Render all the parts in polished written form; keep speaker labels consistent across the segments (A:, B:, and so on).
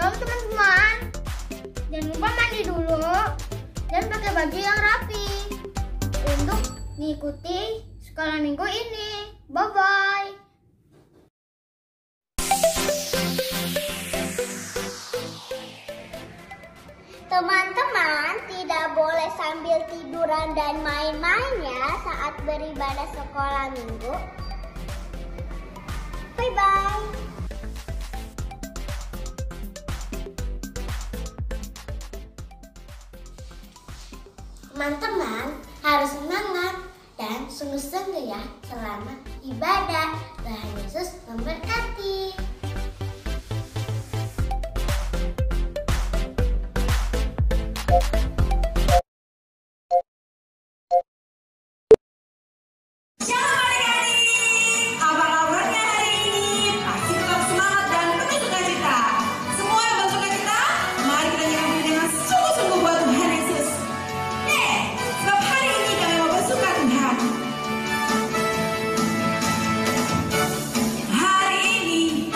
A: Shalom teman-teman. Jangan lupa mandi dulu dan pakai baju yang rapi untuk mengikuti sekolah minggu ini. Bye-bye.
B: Teman-teman tidak boleh sambil tiduran dan main-main ya saat beribadah sekolah minggu. Bye-bye. Teman-teman harus semangat dan sungguh-sungguh ya selama ibadah. Tuhan Yesus memberkati.
C: Hari ini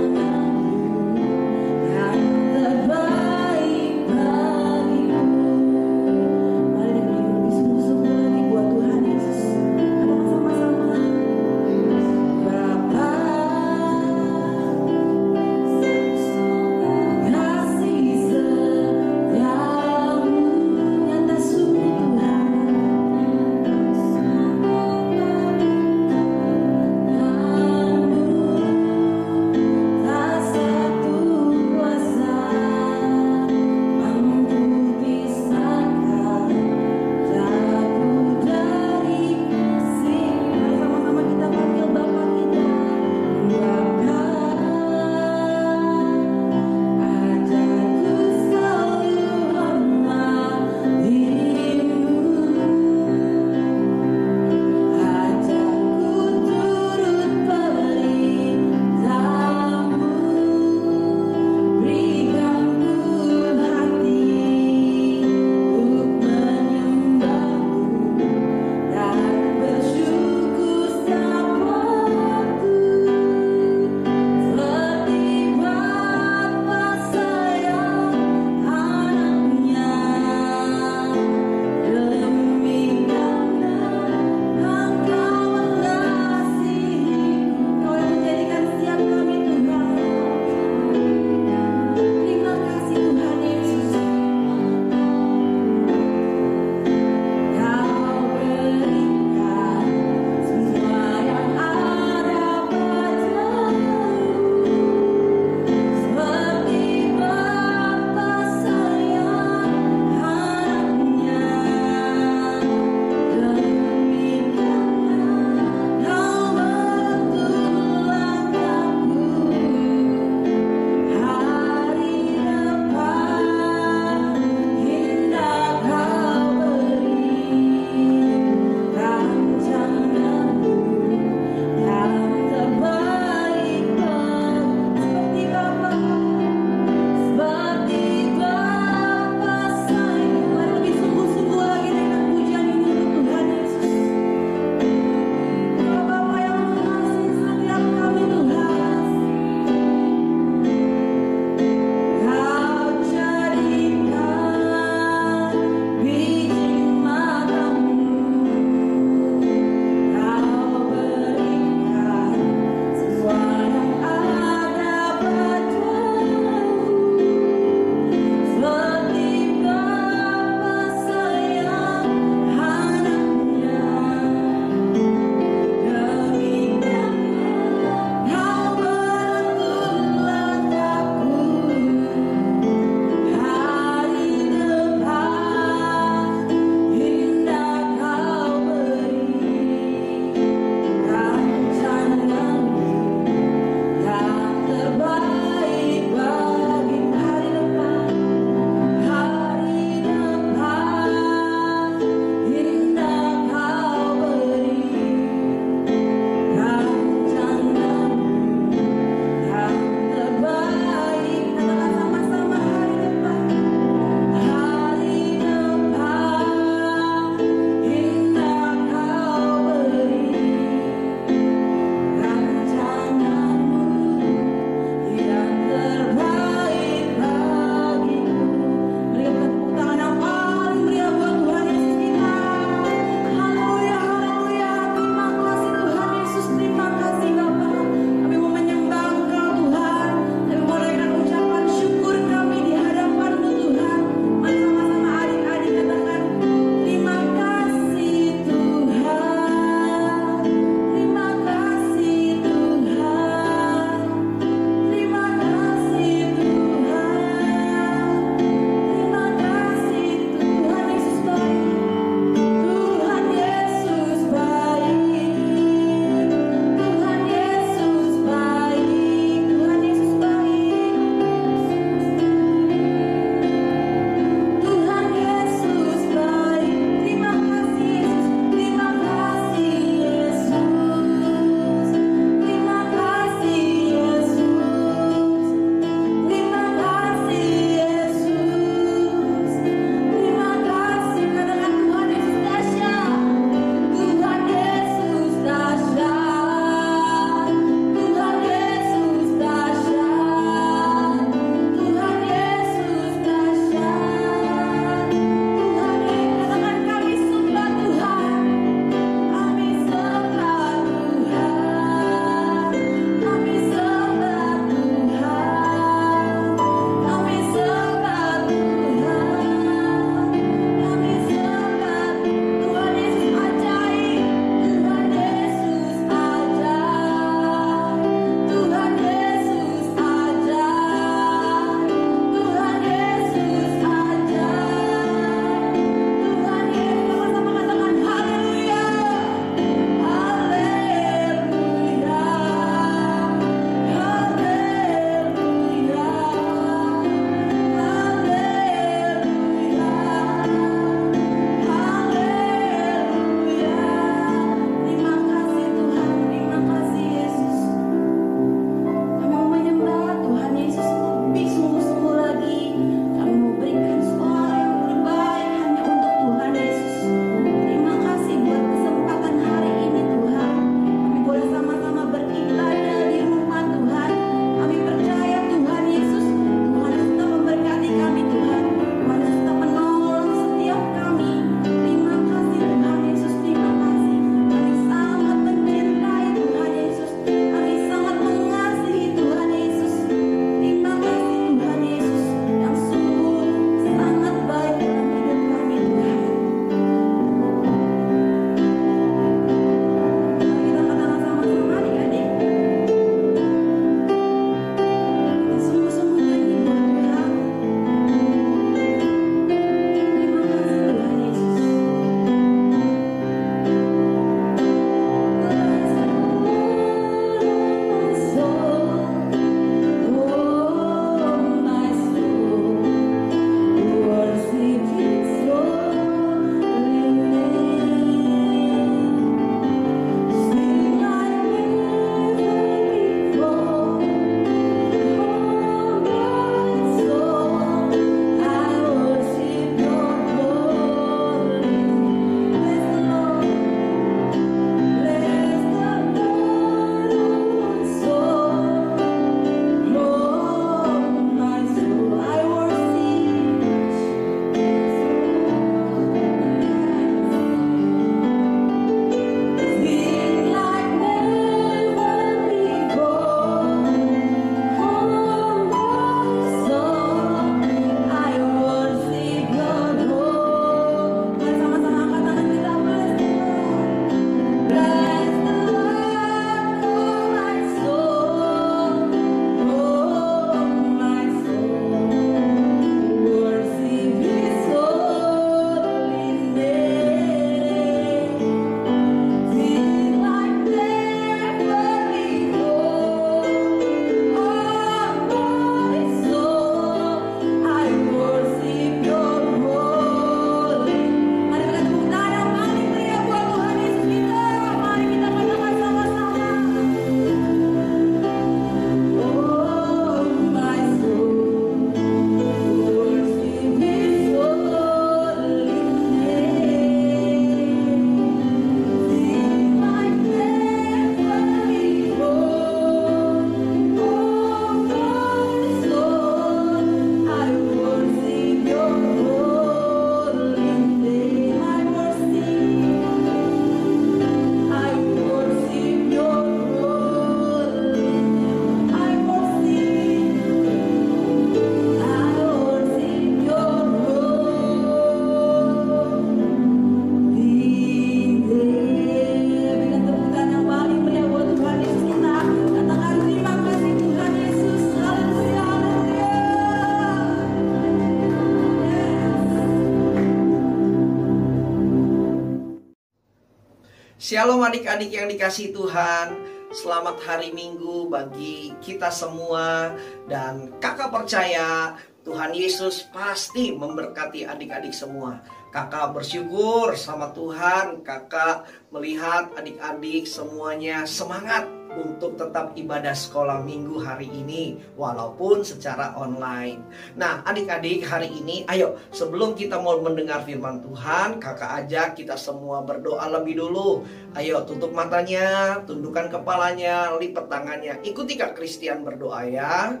C: Shalom adik-adik yang dikasihi Tuhan. Selamat hari Minggu bagi kita semua. Dan kakak percaya Tuhan Yesus pasti memberkati adik-adik semua. Kakak bersyukur sama Tuhan. Kakak melihat adik-adik semuanya semangat untuk tetap ibadah sekolah minggu hari ini, walaupun secara online. Nah adik-adik, hari ini ayo sebelum kita mau mendengar firman Tuhan, kakak ajak kita semua berdoa lebih dulu. Ayo tutup matanya, tundukkan kepalanya, lipat tangannya. Ikuti Kak Christian berdoa ya.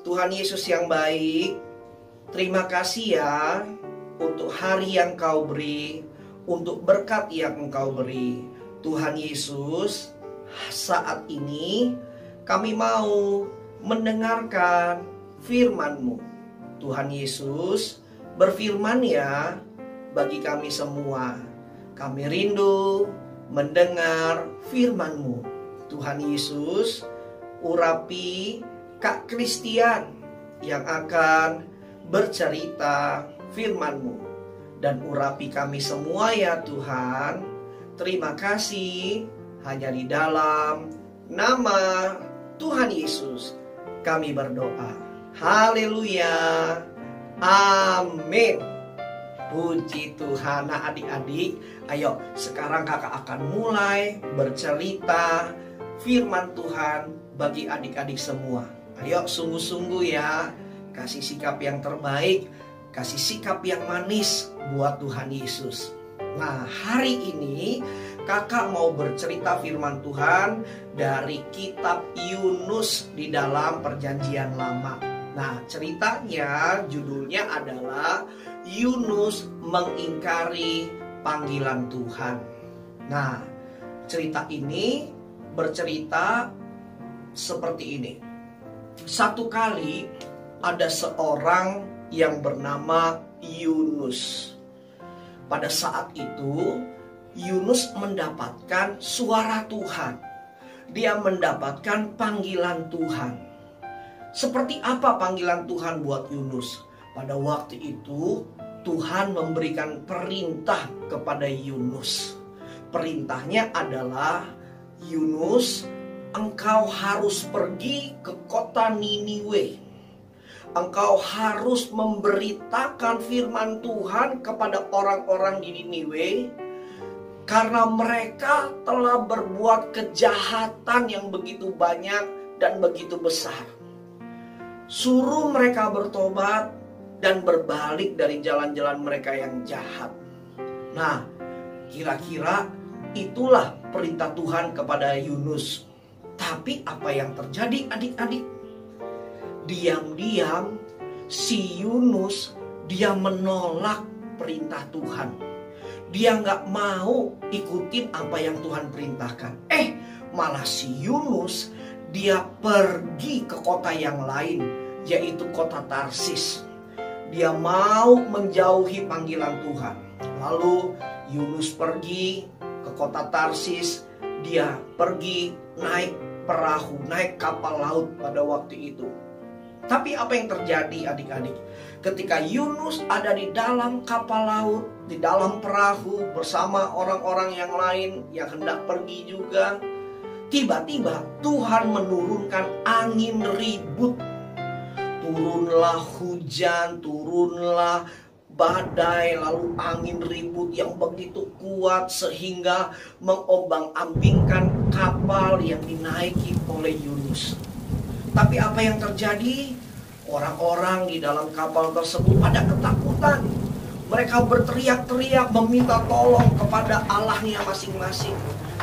C: Tuhan Yesus yang baik, terima kasih ya untuk hari yang Kau beri, untuk berkat yang Engkau beri. Tuhan Yesus, saat ini kami mau mendengarkan firman-Mu. Tuhan Yesus, berfirman ya bagi kami semua. Kami rindu mendengar firman-Mu. Tuhan Yesus, urapi Kak Christian yang akan bercerita firman-Mu. Dan urapi kami semua ya Tuhan. Terima kasih. Hanya di dalam nama Tuhan Yesus kami berdoa. Haleluya. Amin. Puji Tuhan. Nah adik-adik, ayo sekarang kakak akan mulai bercerita firman Tuhan bagi adik-adik semua. Ayo sungguh-sungguh ya. Kasih sikap yang terbaik, kasih sikap yang manis buat Tuhan Yesus. Nah hari ini kakak mau bercerita firman Tuhan dari kitab Yunus di dalam Perjanjian Lama. Nah ceritanya judulnya adalah Yunus mengingkari panggilan Tuhan. Nah cerita ini bercerita seperti ini. Satu kali ada seorang yang bernama Yunus. Pada saat itu Yunus mendapatkan suara Tuhan. Dia mendapatkan panggilan Tuhan. Seperti apa panggilan Tuhan buat Yunus? Pada waktu itu Tuhan memberikan perintah kepada Yunus. Perintahnya adalah, Yunus, engkau harus pergi ke kota Niniwe. Engkau harus memberitakan firman Tuhan kepada orang-orang di Niniwe, karena mereka telah berbuat kejahatan yang begitu banyak dan begitu besar. Suruh mereka bertobat dan berbalik dari jalan-jalan mereka yang jahat. Nah, kira-kira itulah perintah Tuhan kepada Yunus. Tapi apa yang terjadi adik-adik? Diam-diam si Yunus dia menolak perintah Tuhan. Dia nggak mau ikutin apa yang Tuhan perintahkan. Malah si Yunus dia pergi ke kota yang lain, yaitu kota Tarsis. Dia mau menjauhi panggilan Tuhan. Lalu Yunus pergi ke kota Tarsis. Dia pergi naik perahu, naik kapal laut pada waktu itu. Tapi apa yang terjadi adik-adik? Ketika Yunus ada di dalam kapal laut, di dalam perahu bersama orang-orang yang lain yang hendak pergi juga, tiba-tiba Tuhan menurunkan angin ribut. Turunlah hujan, turunlah badai, lalu angin ribut yang begitu kuat sehingga mengombang-ambingkan kapal yang dinaiki oleh Yunus. Tapi apa yang terjadi? Orang-orang di dalam kapal tersebut pada ketakutan. Mereka berteriak-teriak meminta tolong kepada Allahnya masing-masing.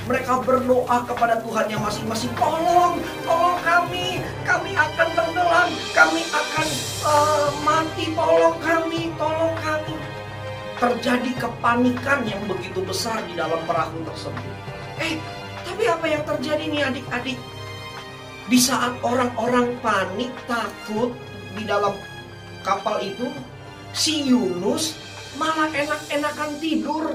C: Mereka berdoa kepada Tuhannya masing-masing. Tolong kami akan tenggelam, kami akan mati, tolong kami. Terjadi kepanikan yang begitu besar di dalam perahu tersebut. Tapi apa yang terjadi nih adik-adik? Di saat orang-orang panik, takut di dalam kapal itu, si Yunus malah enak-enakan tidur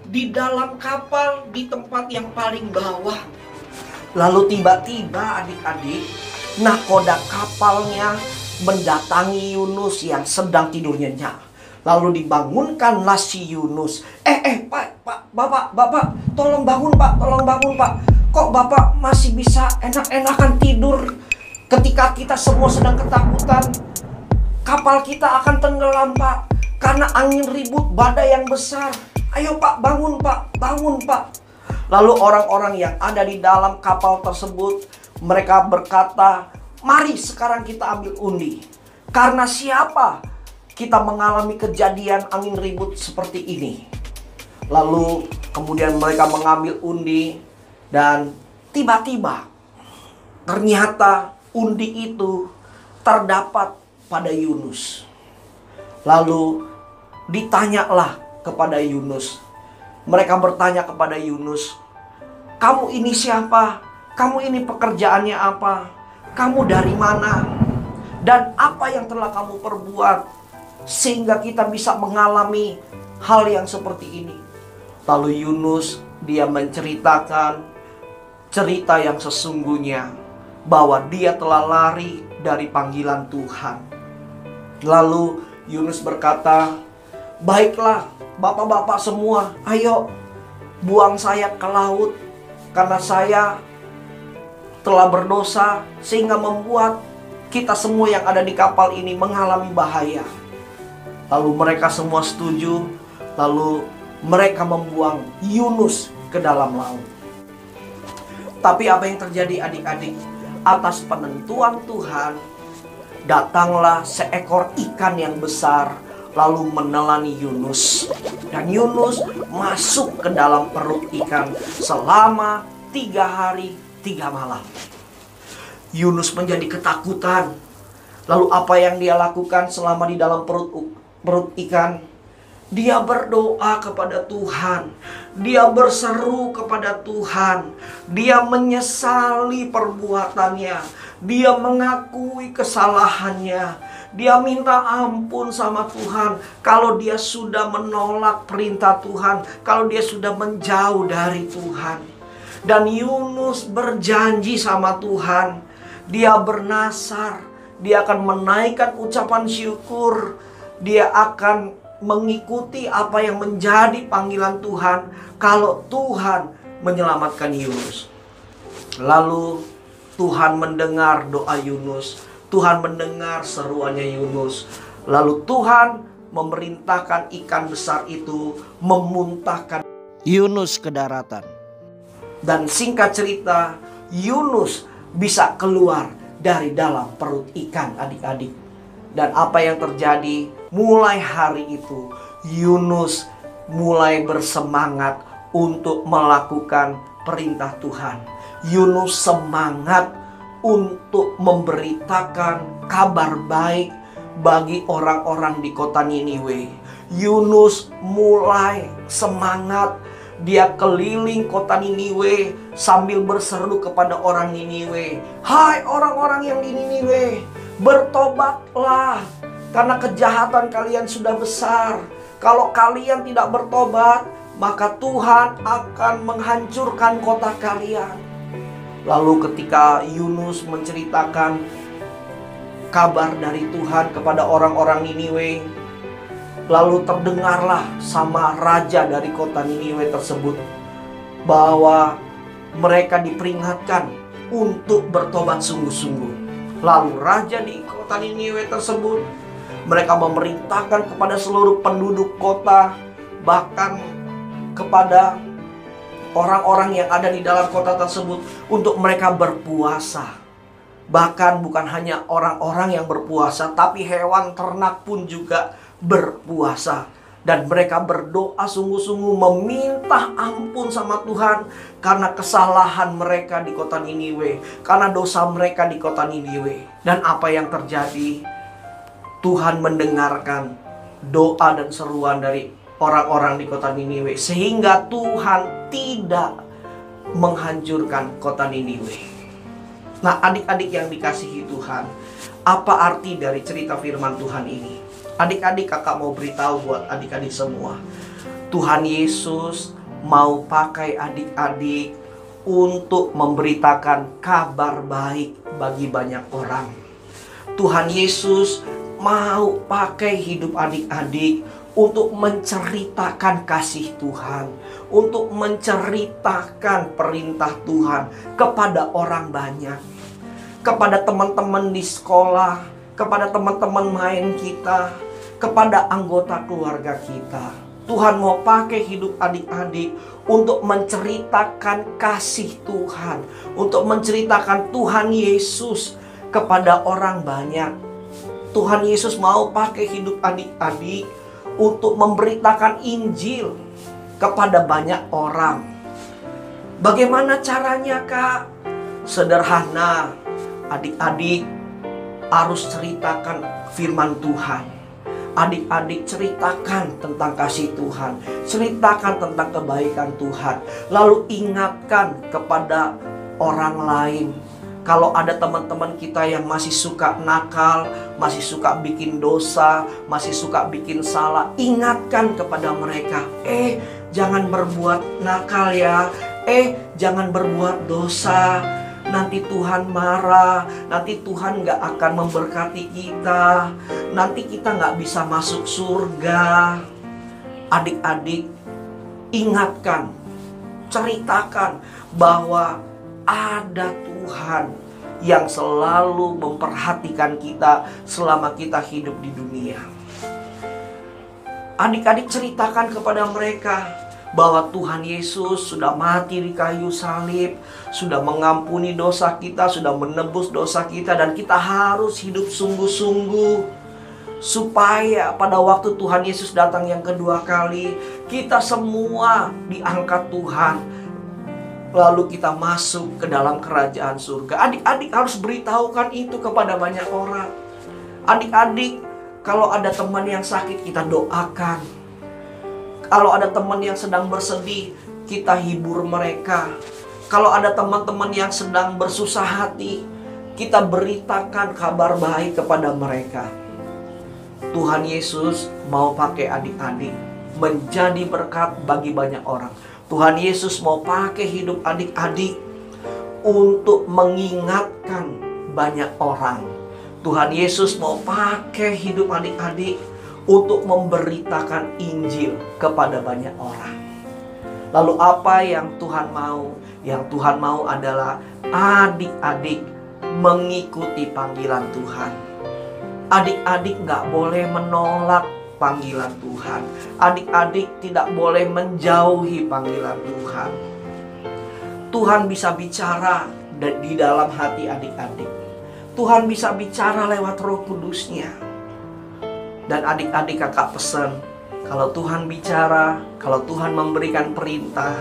C: di dalam kapal di tempat yang paling bawah. Lalu tiba-tiba adik-adik, nahkoda kapalnya mendatangi Yunus yang sedang tidur nyenyak. Lalu dibangunkanlah si Yunus. Pak, Bapak, tolong bangun Pak, tolong bangun Pak. Kok Bapak masih bisa enak-enakan tidur ketika kita semua sedang ketakutan? Kapal kita akan tenggelam Pak, karena angin ribut badai yang besar. Ayo Pak, bangun Pak, bangun Pak. Lalu orang-orang yang ada di dalam kapal tersebut, mereka berkata, mari sekarang kita ambil undi. Karena siapa kita mengalami kejadian angin ribut seperti ini? Lalu kemudian mereka mengambil undi dan tiba-tiba ternyata undi itu terdapat pada Yunus. Lalu ditanyalah kepada Yunus. Mereka bertanya kepada Yunus, kamu ini siapa? Kamu ini pekerjaannya apa? Kamu dari mana? Dan apa yang telah kamu perbuat sehingga kita bisa mengalami hal yang seperti ini? Lalu Yunus dia menceritakan cerita yang sesungguhnya, bahwa dia telah lari dari panggilan Tuhan. Lalu Yunus berkata, baiklah bapak-bapak semua, ayo buang saya ke laut, karena saya telah berdosa sehingga membuat kita semua yang ada di kapal ini mengalami bahaya. Lalu mereka semua setuju. Lalu mereka membuang Yunus ke dalam laut. Tapi apa yang terjadi adik-adik? Atas penentuan Tuhan, datanglah seekor ikan yang besar lalu menelani Yunus. Dan Yunus masuk ke dalam perut ikan selama 3 hari 3 malam. Yunus menjadi ketakutan. Lalu apa yang dia lakukan selama di dalam perut ikan? Dia berdoa kepada Tuhan. Dia berseru kepada Tuhan. Dia menyesali perbuatannya. Dia mengakui kesalahannya. Dia minta ampun sama Tuhan kalau dia sudah menolak perintah Tuhan, kalau dia sudah menjauh dari Tuhan. Dan Yunus berjanji sama Tuhan, dia bernasar, dia akan menaikkan ucapan syukur, dia akan mengikuti apa yang menjadi panggilan Tuhan kalau Tuhan menyelamatkan Yunus. Lalu Tuhan mendengar doa Yunus, Tuhan mendengar seruannya Yunus. Lalu Tuhan memerintahkan ikan besar itu memuntahkan Yunus ke daratan. Dan singkat cerita, Yunus bisa keluar dari dalam perut ikan adik-adik. Dan apa yang terjadi? Mulai hari itu Yunus mulai bersemangat untuk melakukan perintah Tuhan. Yunus semangat untuk memberitakan kabar baik bagi orang-orang di kota Niniwe. Yunus mulai semangat. Dia keliling kota Niniwe sambil berseru kepada orang Niniwe. Hai orang-orang yang di Niniwe, bertobatlah karena kejahatan kalian sudah besar. Kalau kalian tidak bertobat, maka Tuhan akan menghancurkan kota kalian. Lalu ketika Yunus menceritakan kabar dari Tuhan kepada orang-orang Niniwe, lalu terdengarlah sama raja dari kota Niniwe tersebut bahwa mereka diperingatkan untuk bertobat sungguh-sungguh. Lalu raja di kota Niniwe tersebut, mereka memerintahkan kepada seluruh penduduk kota, bahkan kepada orang-orang yang ada di dalam kota tersebut, untuk mereka berpuasa. Bahkan bukan hanya orang-orang yang berpuasa, tapi hewan ternak pun juga berpuasa. Dan mereka berdoa sungguh-sungguh meminta ampun sama Tuhan karena kesalahan mereka di kota Niniwe, karena dosa mereka di kota Niniwe. Dan apa yang terjadi? Tuhan mendengarkan doa dan seruan dari orang-orang di kota Niniwe, sehingga Tuhan tidak menghancurkan kota Niniwe. Nah, adik-adik yang dikasihi Tuhan, apa arti dari cerita firman Tuhan ini? Adik-adik, kakak mau beritahu buat adik-adik semua, Tuhan Yesus mau pakai adik-adik untuk memberitakan kabar baik bagi banyak orang. Tuhan Yesus mau pakai hidup adik-adik untuk menceritakan kasih Tuhan, untuk menceritakan perintah Tuhan kepada orang banyak, kepada teman-teman di sekolah, kepada teman-teman main kita, kepada anggota keluarga kita. Tuhan mau pakai hidup adik-adik untuk menceritakan kasih Tuhan, untuk menceritakan Tuhan Yesus kepada orang banyak. Tuhan Yesus mau pakai hidup adik-adik untuk memberitakan Injil kepada banyak orang. Bagaimana caranya, Kak? Sederhana, adik-adik harus ceritakan firman Tuhan. Adik-adik ceritakan tentang kasih Tuhan, ceritakan tentang kebaikan Tuhan. Lalu ingatkan kepada orang lain. Kalau ada teman-teman kita yang masih suka nakal, masih suka bikin dosa, masih suka bikin salah, ingatkan kepada mereka. Jangan berbuat nakal ya. Jangan berbuat dosa. Nanti Tuhan marah, nanti Tuhan gak akan memberkati kita, nanti kita gak bisa masuk surga. Adik-adik, ingatkan, ceritakan bahwa ada Tuhan yang selalu memperhatikan kita selama kita hidup di dunia. Adik-adik ceritakan kepada mereka bahwa Tuhan Yesus sudah mati di kayu salib, sudah mengampuni dosa kita, sudah menebus dosa kita, dan kita harus hidup sungguh-sungguh supaya pada waktu Tuhan Yesus datang yang kedua kali, kita semua diangkat Tuhan, lalu kita masuk ke dalam kerajaan surga. Adik-adik harus beritahukan itu kepada banyak orang. Adik-adik, kalau ada teman yang sakit, kita doakan. Kalau ada teman yang sedang bersedih, kita hibur mereka. Kalau ada teman-teman yang sedang bersusah hati, kita beritakan kabar baik kepada mereka. Tuhan Yesus mau pakai adik-adik menjadi berkat bagi banyak orang. Tuhan Yesus mau pakai hidup adik-adik untuk mengingatkan banyak orang. Tuhan Yesus mau pakai hidup adik-adik untuk memberitakan Injil kepada banyak orang. Lalu apa yang Tuhan mau? Yang Tuhan mau adalah adik-adik mengikuti panggilan Tuhan. Adik-adik gak boleh menolak panggilan Tuhan. Adik-adik tidak boleh menjauhi panggilan Tuhan. Tuhan bisa bicara di dalam hati adik-adik. Tuhan bisa bicara lewat Roh Kudus-Nya. Dan adik-adik kakak pesan, kalau Tuhan bicara, kalau Tuhan memberikan perintah,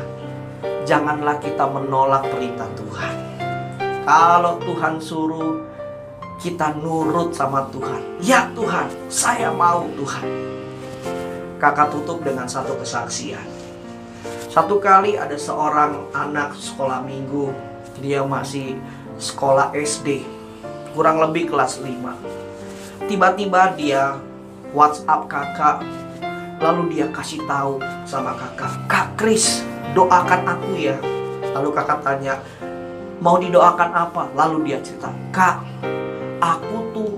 C: janganlah kita menolak perintah Tuhan. Kalau Tuhan suruh, kita nurut sama Tuhan. Ya Tuhan, saya mau Tuhan. Kakak tutup dengan satu kesaksian. Satu kali ada seorang anak sekolah minggu, dia masih sekolah SD, kurang lebih kelas 5. Tiba-tiba dia WhatsApp kakak, lalu dia kasih tahu sama kakak, "Kak Kris, doakan aku ya." Lalu kakak tanya, "Mau didoakan apa?" Lalu dia cerita, "Kak, aku tuh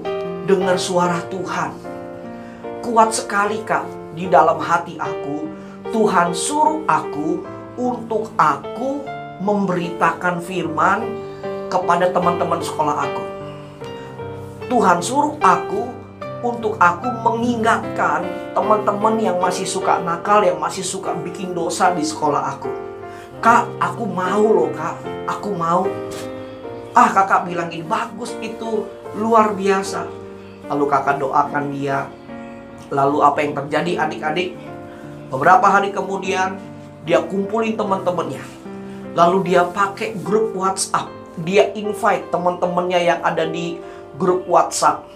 C: dengar suara Tuhan. Kuat sekali Kak, di dalam hati aku, Tuhan suruh aku untuk aku memberitakan firman kepada teman-teman sekolah aku. Tuhan suruh aku untuk aku mengingatkan teman-teman yang masih suka nakal, yang masih suka bikin dosa di sekolah aku. Kak, aku mau loh Kak, aku mau." Kakak bilang gini, "Bagus itu, luar biasa." Lalu kakak doakan dia. Lalu apa yang terjadi adik-adik? Beberapa hari kemudian dia kumpulin teman-temannya. Lalu dia pakai grup WhatsApp. Dia invite teman-temannya yang ada di grup WhatsApp.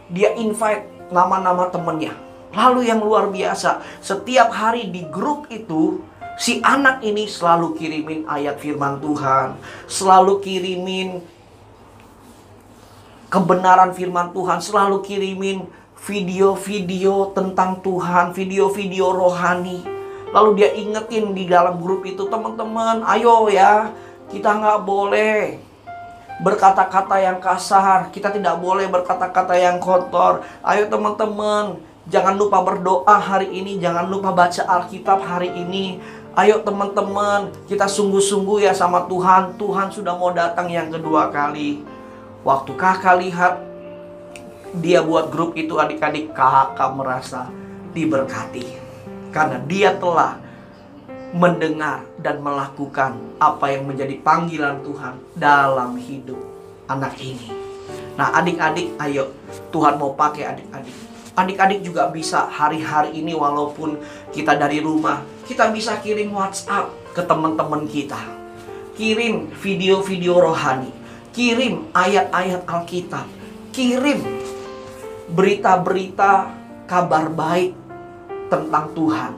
C: Dia invite nama-nama temennya. Lalu yang luar biasa, setiap hari di grup itu, si anak ini selalu kirimin ayat firman Tuhan, selalu kirimin kebenaran firman Tuhan, selalu kirimin video-video tentang Tuhan, video-video rohani. Lalu dia ingetin di dalam grup itu, "Teman-teman, ayo ya, kita nggak boleh berkata-kata yang kasar, kita tidak boleh berkata-kata yang kotor. Ayo teman-teman, Jangan lupa berdoa hari ini, jangan lupa baca Alkitab hari ini. Ayo teman-teman, kita sungguh-sungguh ya sama Tuhan. Tuhan sudah mau datang yang kedua kali. Waktu kakak lihat dia buat grup itu, adik-adik, kakak merasa diberkati. Karena dia telah mendengar dan melakukan apa yang menjadi panggilan Tuhan dalam hidup anak ini. Nah adik-adik, ayo, Tuhan mau pakai adik-adik. Adik-adik juga bisa hari-hari ini walaupun kita dari rumah, kita bisa kirim WhatsApp ke teman-teman kita. Kirim video-video rohani, kirim ayat-ayat Alkitab, kirim berita-berita kabar baik tentang Tuhan.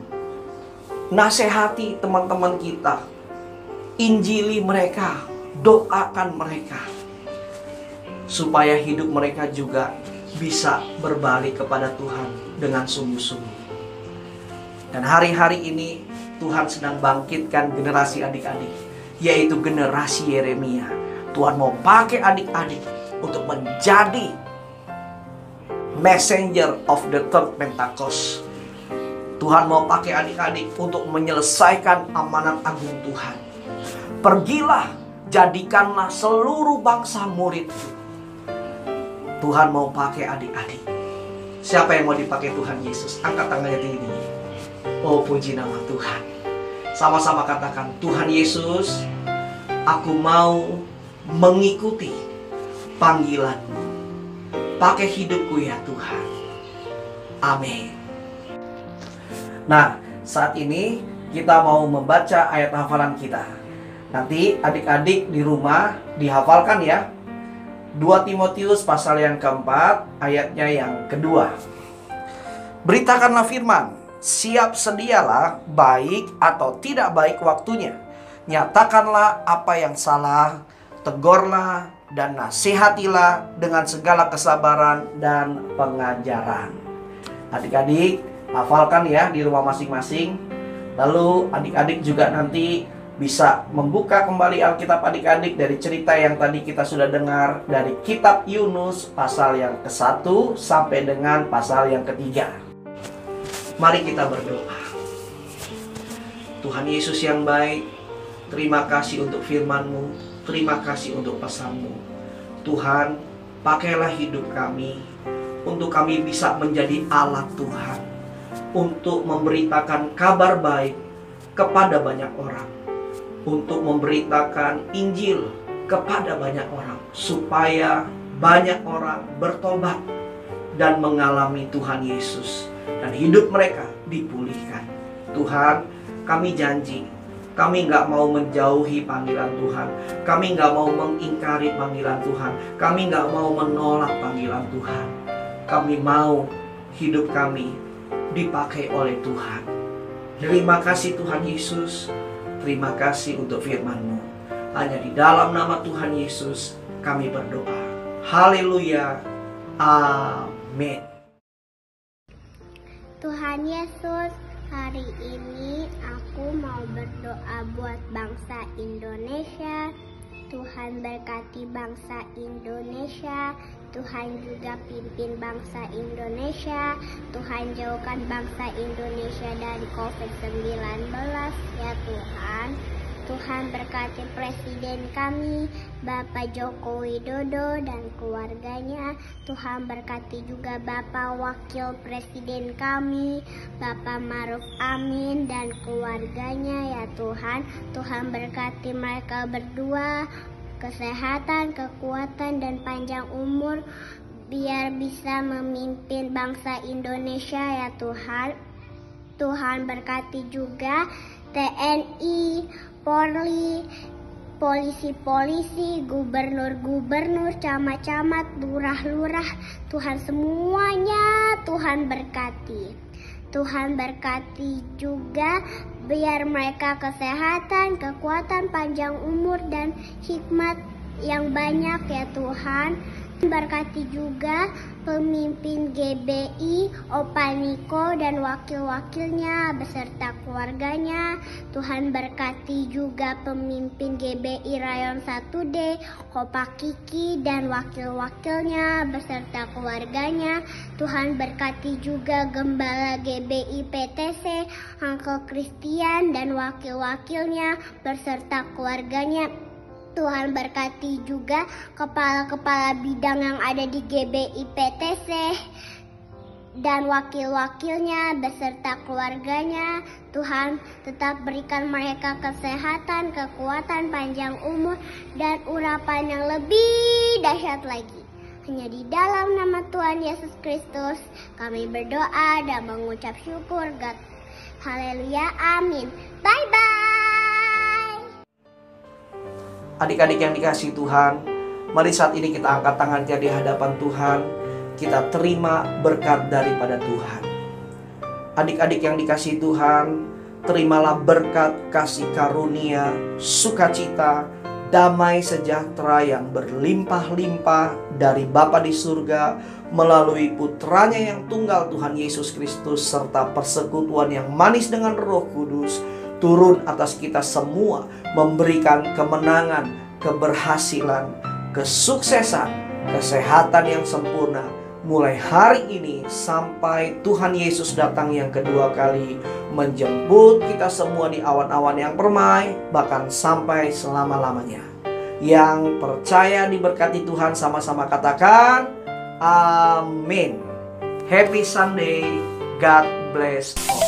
C: Nasihati teman-teman kita, injili mereka, doakan mereka, supaya hidup mereka juga bisa berbalik kepada Tuhan dengan sungguh-sungguh. Dan hari-hari ini Tuhan sedang bangkitkan generasi adik-adik, yaitu generasi Yeremia. Tuhan mau pakai adik-adik untuk menjadi messenger of the third Pentecost. Tuhan mau pakai adik-adik untuk menyelesaikan amanat agung Tuhan. Pergilah, jadikanlah seluruh bangsa muridku. Tuhan mau pakai adik-adik. Siapa yang mau dipakai Tuhan Yesus? Angkat tangannya tinggi. Oh, puji nama Tuhan. Sama-sama katakan, Tuhan Yesus, aku mau mengikuti panggilan-Mu. Pakai hidupku ya Tuhan. Amin. Nah, saat ini kita mau membaca ayat hafalan kita. Nanti adik-adik di rumah dihafalkan ya. 2 Timotius pasal yang keempat, ayatnya yang kedua. Beritakanlah firman, siap sedialah baik atau tidak baik waktunya. Nyatakanlah apa yang salah, tegurlah dan nasihatilah dengan segala kesabaran dan pengajaran. Adik-adik, hafalkan ya di rumah masing-masing. Lalu adik-adik juga nanti bisa membuka kembali Alkitab adik-adik dari cerita yang tadi kita sudah dengar dari kitab Yunus pasal yang ke-1 sampai dengan pasal yang ke-3. Mari kita berdoa. Tuhan Yesus yang baik, terima kasih untuk firman-Mu, terima kasih untuk pesan-Mu. Tuhan, pakailah hidup kami untuk kami bisa menjadi alat Tuhan, untuk memberitakan kabar baik kepada banyak orang, untuk memberitakan Injil kepada banyak orang, supaya banyak orang bertobat dan mengalami Tuhan Yesus, dan hidup mereka dipulihkan. Tuhan, kami janji, kami nggak mau menjauhi panggilan Tuhan, kami nggak mau mengingkari panggilan Tuhan, kami nggak mau menolak panggilan Tuhan. Kami mau hidup kami dipakai oleh Tuhan. Terima kasih Tuhan Yesus. Terima kasih untuk firman-Mu. Hanya di dalam nama Tuhan Yesus kami berdoa. Haleluya. Amin.
B: Tuhan Yesus, hari ini aku mau berdoa buat bangsa Indonesia. Tuhan berkati bangsa Indonesia. Tuhan juga pimpin bangsa Indonesia. Tuhan jauhkan bangsa Indonesia dari COVID-19 ya Tuhan. Tuhan berkati Presiden kami, Bapak Joko Widodo dan keluarganya. Tuhan berkati juga Bapak Wakil Presiden kami, Bapak Maruf Amin dan keluarganya ya Tuhan. Tuhan berkati mereka berdua, kesehatan, kekuatan dan panjang umur, biar bisa memimpin bangsa Indonesia ya Tuhan. Tuhan berkati juga TNI, Polri, polisi-polisi, gubernur-gubernur, camat-camat, lurah-lurah. Tuhan semuanya Tuhan berkati. Tuhan berkati juga biar mereka kesehatan, kekuatan, panjang umur dan hikmat yang banyak ya Tuhan. Berkati juga pemimpin GBI, Opa Niko dan wakil-wakilnya beserta keluarganya. Tuhan berkati juga pemimpin GBI Rayon 1D, Opa Kiki dan wakil-wakilnya beserta keluarganya. Tuhan berkati juga Gembala GBI PTC, Uncle Christian dan wakil-wakilnya beserta keluarganya. Tuhan berkati juga kepala-kepala bidang yang ada di GBI PTC dan wakil-wakilnya beserta keluarganya. Tuhan tetap berikan mereka kesehatan, kekuatan, panjang umur, dan urapan yang lebih dahsyat lagi. Hanya di dalam nama Tuhan Yesus Kristus kami berdoa dan mengucap syukur. God. Haleluya, amin. Bye-bye.
C: Adik-adik yang dikasihi Tuhan, mari saat ini kita angkat tangan kita di hadapan Tuhan. Kita terima berkat daripada Tuhan. Adik-adik yang dikasihi Tuhan, terimalah berkat kasih karunia, sukacita, damai sejahtera yang berlimpah-limpah dari Bapa di surga melalui putranya yang tunggal Tuhan Yesus Kristus, serta persekutuan yang manis dengan Roh Kudus turun atas kita semua, memberikan kemenangan, keberhasilan, kesuksesan, kesehatan yang sempurna mulai hari ini sampai Tuhan Yesus datang yang kedua kali, menjemput kita semua di awan-awan yang permai, bahkan sampai selama-lamanya. Yang percaya diberkati Tuhan sama-sama katakan amin. Happy Sunday, God bless all.